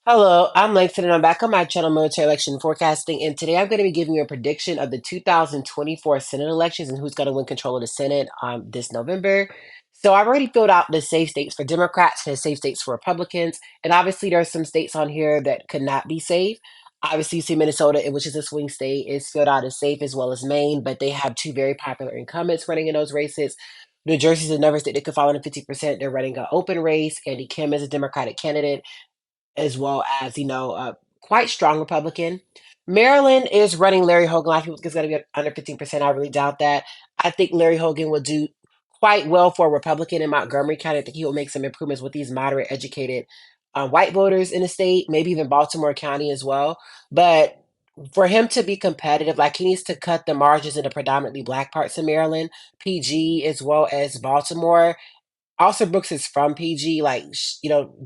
Hello, I'm Langston and I'm back on my channel, Military Election Forecasting. And today I'm going to be giving you a prediction of the 2024 Senate elections and who's going to win control of the Senate this November. So I've already filled out the safe states for Democrats and the safe states for Republicans. And obviously, there are some states on here that could not be safe. Obviously, you see Minnesota, which is a swing state, is filled out as safe as well as Maine, but they have two very popular incumbents running in those races. New Jersey's another state that could fall under 50%. They're running an open race. Andy Kim is a Democratic candidate as well as, a quite strong Republican. Maryland is running Larry Hogan. A lot of people think it's going to be under 15%. I really doubt that. I think Larry Hogan will do quite well for a Republican in Montgomery County. I think he will make some improvements with these moderate, educated white voters in the state, maybe even Baltimore County as well. But for him to be competitive, like he needs to cut the margins in the predominantly black parts of Maryland, PG, as well as Baltimore. Arthur Brooks is from PG. Like,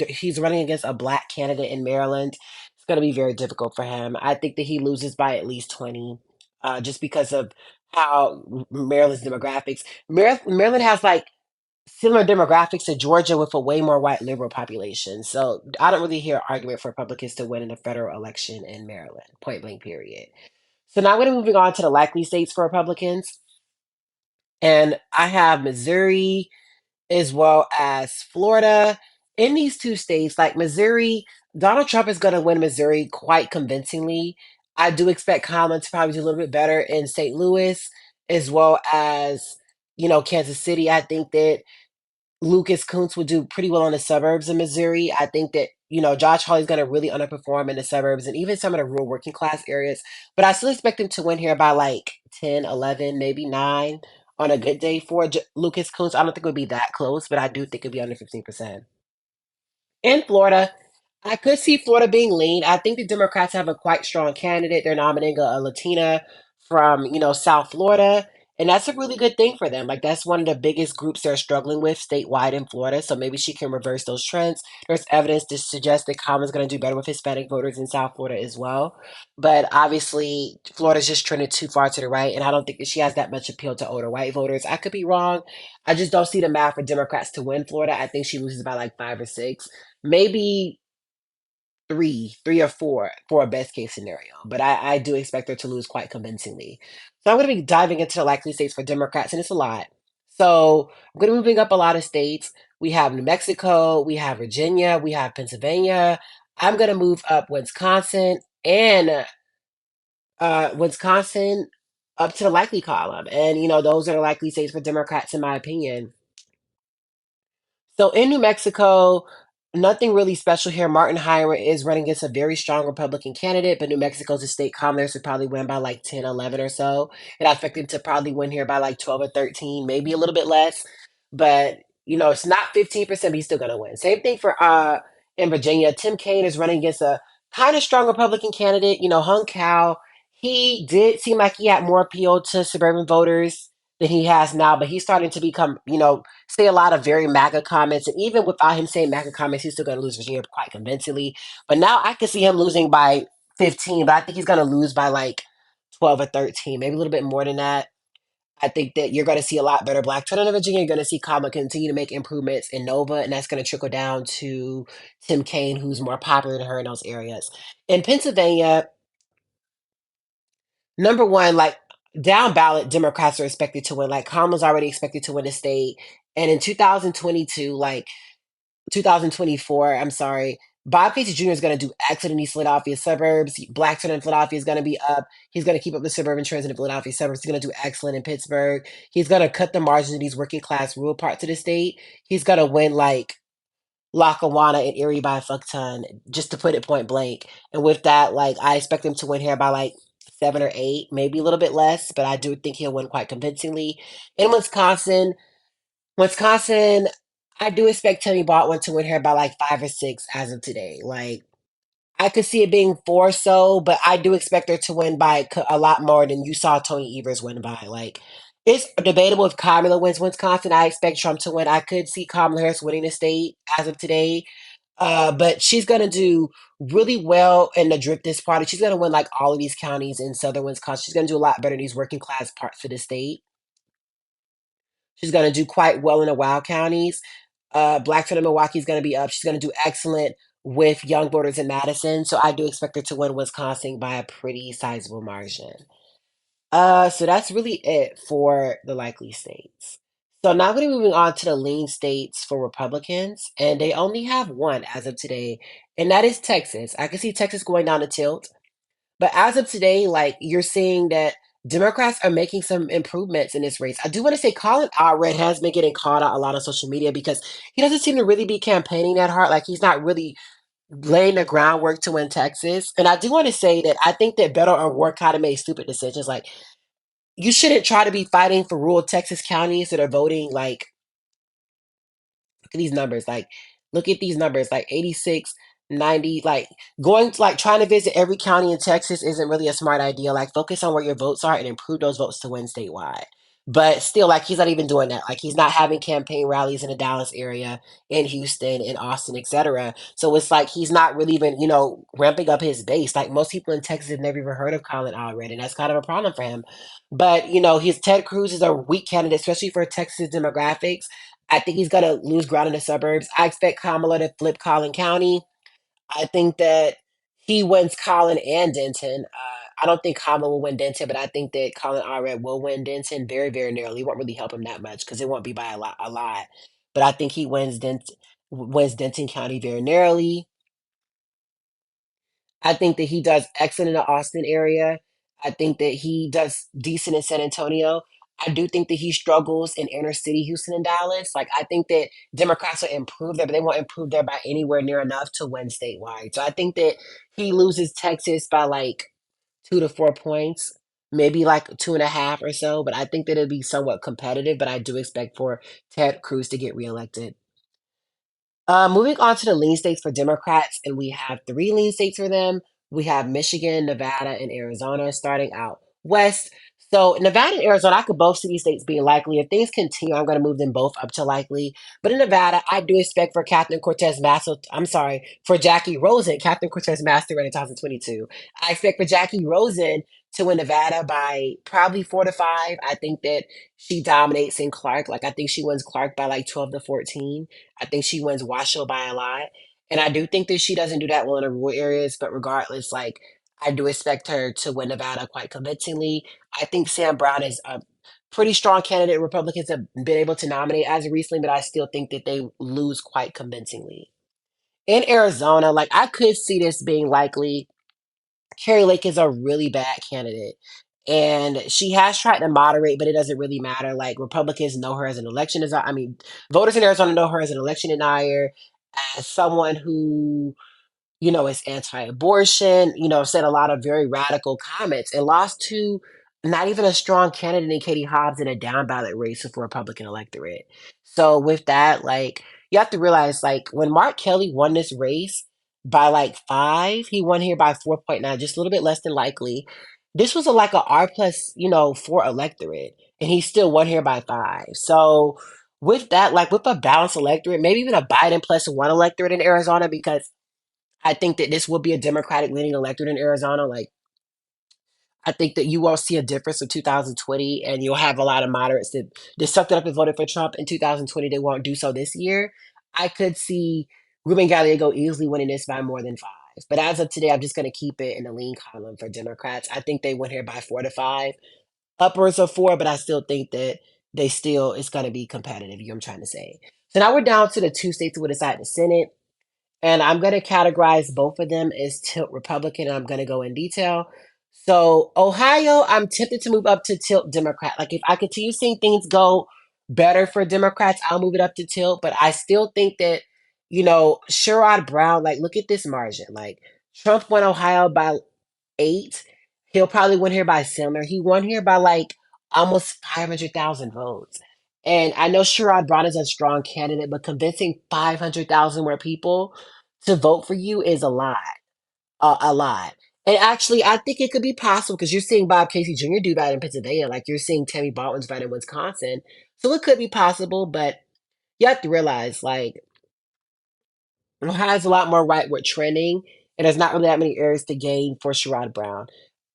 he's running against a black candidate in Maryland. It's going to be very difficult for him. I think that he loses by at least 20, just because of how Maryland's demographics. Maryland has like similar demographics to Georgia with a way more white liberal population. So I don't really hear argument for Republicans to win in a federal election in Maryland, point blank, period. So now we're moving on to the likely states for Republicans. And I have Missouri, as well as Florida. In these two states, like Missouri, Donald Trump is going to win Missouri quite convincingly. I do expect Colin to probably do a little bit better in St. Louis, as well as, Kansas City. I think that Lucas Kuntz would do pretty well in the suburbs of Missouri. I think that, Josh Hawley's going to really underperform in the suburbs and even some of the rural working class areas. But I still expect him to win here by like 10, 11, maybe 9 on a good day for Lucas Kuntz. I don't think it would be that close, but I do think it'd be under 15%. In Florida, I could see Florida being lean. I think the Democrats have a quite strong candidate. They're nominating a Latina from, South Florida. And that's a really good thing for them. Like, that's one of the biggest groups they're struggling with statewide in Florida. So maybe she can reverse those trends. There's evidence to suggest that Colin's going to do better with Hispanic voters in South Florida as well. But obviously, Florida's just trended too far to the right. And I don't think that she has that much appeal to older white voters. I could be wrong. I just don't see the math for Democrats to win Florida. I think she loses by like 5 or 6, maybe three or four for a best case scenario. But I do expect her to lose quite convincingly. So I'm going to be diving into the likely states for Democrats, and it's a lot. So I'm going to be moving up a lot of states. We have New Mexico, we have Virginia, we have Pennsylvania. I'm going to move up Wisconsin up to the likely column. And, those are the likely states for Democrats, in my opinion. So in New Mexico, nothing really special here. Martin Heyer is running against a very strong Republican candidate, but New Mexico's a state commoners would probably win by like 10, 11 or so. And I expect him to probably win here by like 12 or 13, maybe a little bit less. But, it's not 15%, but he's still going to win. Same thing for in Virginia. Tim Kaine is running against a kind of strong Republican candidate, Hung Cao. He did seem like he had more appeal to suburban voters than he has now, but he's starting to become, say a lot of very MAGA comments. And even without him saying MAGA comments, he's still going to lose Virginia quite convincingly. But now I can see him losing by 15, but I think he's going to lose by like 12 or 13, maybe a little bit more than that. I think that you're going to see a lot better black turnout in Virginia. You're going to see Kamala continue to make improvements in Nova, and that's going to trickle down to Tim Kaine, who's more popular than her in those areas. In Pennsylvania, number one, like down ballot, Democrats are expected to win. Like Kamala's already expected to win the state. And in 2022, like 2024, I'm sorry, Bob Casey Jr. is going to do excellent in these Philadelphia suburbs. Black turnout in Philadelphia is going to be up. He's going to keep up the suburban trends in the Philadelphia suburbs. He's going to do excellent in Pittsburgh. He's going to cut the margins in these working class rural parts of the state. He's going to win like Lackawanna and Erie by a fuck ton, just to put it point blank. And with that, like I expect him to win here by like 7 or 8, maybe a little bit less, but I do think he'll win quite convincingly. In Wisconsin, I do expect Tony Baldwin to win here by like 5 or 6 as of today. Like I could see it being 4 or so, but I do expect her to win by a lot more than you saw Tony Evers win by. Like it's debatable if Kamala wins Wisconsin. I expect Trump to win. I could see Kamala Harris winning the state as of today. But she's gonna do really well in the Driftis party. She's gonna win like all of these counties in southern Wisconsin. She's gonna do a lot better in these working class parts of the state. She's gonna do quite well in the wild counties. Blackton in Milwaukee is gonna be up. She's gonna do excellent with young voters in Madison. So I do expect her to win Wisconsin by a pretty sizable margin. So that's really it for the likely states. So now we're moving on to the lean states for Republicans, and they only have one as of today, and that is Texas. I can see Texas going down the tilt, but as of today, like you're seeing that Democrats are making some improvements in this race. I do want to say Colin Allred has been getting called out a lot on social media because he doesn't seem to really be campaigning that hard. Like he's not really laying the groundwork to win Texas. And I do want to say that I think that Beto O'Rourke kind of made stupid decisions. Like you shouldn't try to be fighting for rural Texas counties that are voting like look at these numbers. Like, look at these numbers. Like 86, 90. Like going to like trying to visit every county in Texas isn't really a smart idea. Like focus on where your votes are and improve those votes to win statewide. But still, like he's not even doing that. Like he's not having campaign rallies in the Dallas area, in Houston, in Austin, etc. So it's like he's not really even, ramping up his base. Like most people in Texas have never even heard of Colin already, and that's kind of a problem for him. But his Ted Cruz is a weak candidate, especially for Texas demographics. I think he's going to lose ground in the suburbs. I expect Kamala to flip Collin County. I think that he wins Collin and Denton. I don't think Kamala will win Denton, but I think that Colin Allred will win Denton very, very narrowly. It won't really help him that much because it won't be by a lot, a lot. But I think he wins Denton County very narrowly. I think that he does excellent in the Austin area. I think that he does decent in San Antonio. I do think that he struggles in inner city Houston and Dallas. Like I think that Democrats will improve there, but they won't improve there by anywhere near enough to win statewide. So I think that he loses Texas by like 2 to 4 points, maybe like two and a half or so. But I think that it'll be somewhat competitive. But I do expect for Ted Cruz to get reelected. Moving on to the lean states for Democrats, and we have three lean states for them. We have Michigan, Nevada, and Arizona starting out west. So Nevada and Arizona, I could both see these states being likely. If things continue, I'm going to move them both up to likely. But in Nevada, I do expect for Catherine Cortez Masto, I'm sorry, for Jackie Rosen, Catherine Cortez Master in 2022. I expect for Jackie Rosen to win Nevada by probably 4 to 5. I think that she dominates in Clark. Like I think she wins Clark by like 12 to 14. I think she wins Washoe by a lot. And I do think that she doesn't do that well in the rural areas, but regardless, like I do expect her to win Nevada quite convincingly. I think Sam Brown is a pretty strong candidate. Republicans have been able to nominate as of recently, but I still think that they lose quite convincingly. In Arizona, like I could see this being likely. Carrie Lake is a really bad candidate. And she has tried to moderate, but it doesn't really matter. Like Republicans know her as an election denier. I mean, voters in Arizona know her as an election denier, as someone who is anti-abortion, said a lot of very radical comments and lost to not even a strong candidate in Katie Hobbs in a down ballot race for Republican electorate. So with that, like you have to realize, like when Mark Kelly won this race by like 5, he won here by 4.9, just a little bit less than likely. This was like a R plus, 4 electorate, and he still won here by 5. So with that, like with a balanced electorate, maybe even a Biden plus 1 electorate in Arizona, because I think that this will be a Democratic leaning electorate in Arizona. Like, I think that you won't see a difference in 2020, and you'll have a lot of moderates that sucked it up and voted for Trump in 2020. They won't do so this year. I could see Ruben Gallego easily winning this by more than 5. But as of today, I'm just going to keep it in the lean column for Democrats. I think they win here by 4 to 5, upwards of 4, but I still think that it's going to be competitive. You know what I'm trying to say. So now we're down to the 2 states that will decide the Senate. And I'm going to categorize both of them as tilt Republican, and I'm going to go in detail. So, Ohio, I'm tempted to move up to tilt Democrat. Like, if I continue seeing things go better for Democrats, I'll move it up to tilt. But I still think that, Sherrod Brown, like, look at this margin. Like, Trump won Ohio by 8. He'll probably win here by similar. He won here by like almost 500,000 votes. And I know Sherrod Brown is a strong candidate, but convincing 500,000 more people to vote for you is a lot, a lot. And actually, I think it could be possible because you're seeing Bob Casey Jr. do that in Pennsylvania, like you're seeing Tammy Baldwin's that in Wisconsin. So it could be possible, but you have to realize, like, has a lot more rightward trending, and there's not really that many areas to gain for Sherrod Brown.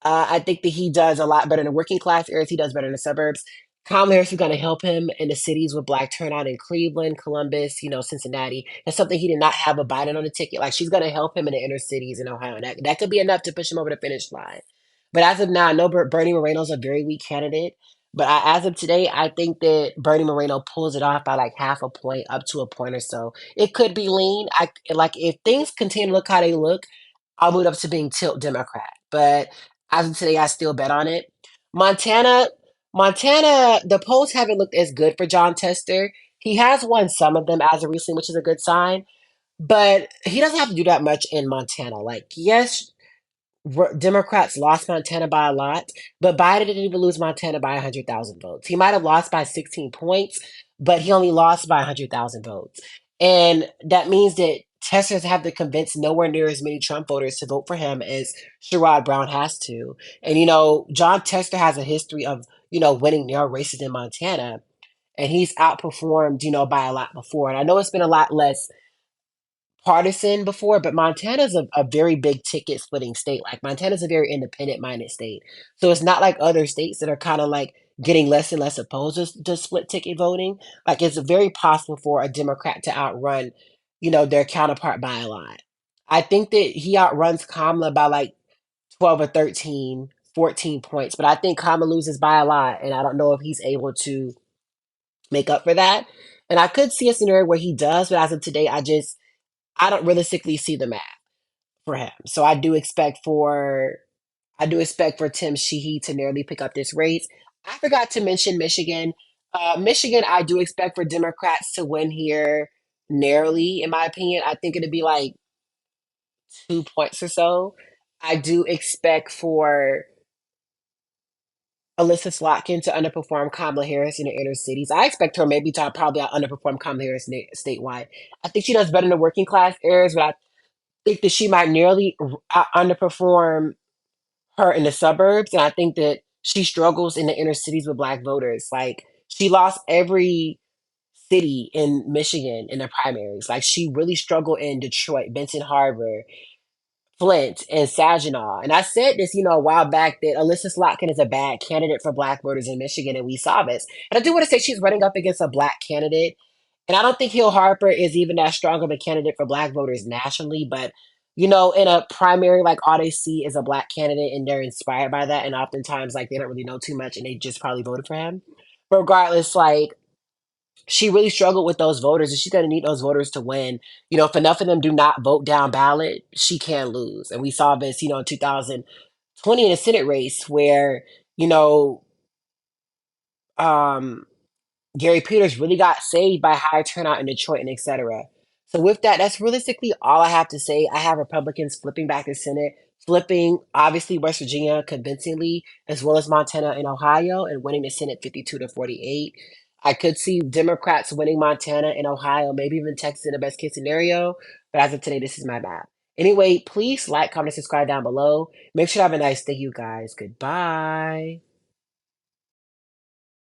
I think that he does a lot better in the working class areas. He does better in the suburbs. Kamala Harris is going to help him in the cities with black turnout in Cleveland, Columbus, Cincinnati. That's something he did not have a Biden on the ticket. Like she's going to help him in the inner cities in Ohio. And that could be enough to push him over the finish line. But as of now, I know Bernie Moreno's a very weak candidate. But as of today, I think that Bernie Moreno pulls it off by like half a point, up to a point or so. It could be lean. I like if things continue to look how they look, I'll move up to being tilt Democrat. But as of today, I still bet on it. Montana, Montana, the polls haven't looked as good for John Tester. He has won some of them as of recently, which is a good sign. But he doesn't have to do that much in Montana. Like, yes, Democrats lost Montana by a lot, but Biden didn't even lose Montana by 100,000 votes. He might have lost by 16 points, but he only lost by 100,000 votes. And that means that Testers have to convince nowhere near as many Trump voters to vote for him as Sherrod Brown has to. And, John Tester has a history of, winning narrow races in Montana, and he's outperformed, by a lot before. And I know it's been a lot less partisan before, but Montana's a very big ticket splitting state. Like Montana's a very independent minded state. So it's not like other states that are kind of like getting less and less opposed to split ticket voting. Like it's very possible for a Democrat to outrun, their counterpart by a lot. I think that he outruns Kamala by like 12 or 13, 14 points, but I think Kamala loses by a lot. And I don't know if he's able to make up for that. And I could see a scenario where he does, but as of today, I don't realistically see the math for him. So I do expect for Tim Sheehy to nearly pick up this race. I forgot to mention Michigan. Michigan, I do expect for Democrats to win here narrowly, in my opinion. I think it'd be like 2 points or so. I do expect for Alyssa Slotkin to underperform Kamala Harris in the inner cities. I expect her maybe to probably underperform Kamala Harris statewide. I think she does better in the working class areas, but I think that she might nearly underperform her in the suburbs, and I think that she struggles in the inner cities with black voters. Like she lost every city in Michigan in the primaries. Like she really struggled in Detroit, Benton Harbor, Flint, and Saginaw. And I said this, a while back that Alyssa Slotkin is a bad candidate for black voters in Michigan, and we saw this. And I do want to say she's running up against a black candidate, and I don't think Hill Harper is even that strong of a candidate for black voters nationally, but in a primary, like all they see is a black candidate and they're inspired by that. And oftentimes, like they don't really know too much and they just probably voted for him. But regardless, like she really struggled with those voters and she's going to need those voters to win. If enough of them do not vote down ballot, she can lose. And we saw this, in 2020 in a Senate race where, you know, um, Gary Peters really got saved by high turnout in Detroit and et cetera. So with that, that's realistically all I have to say. I have Republicans flipping back the Senate, flipping obviously West Virginia convincingly, as well as Montana and Ohio, and winning the Senate 52-48. I could see Democrats winning Montana and Ohio, maybe even Texas in the best case scenario. But as of today, this is my map. Anyway, please like, comment, subscribe down below. Make sure to have a nice day, you guys. Goodbye.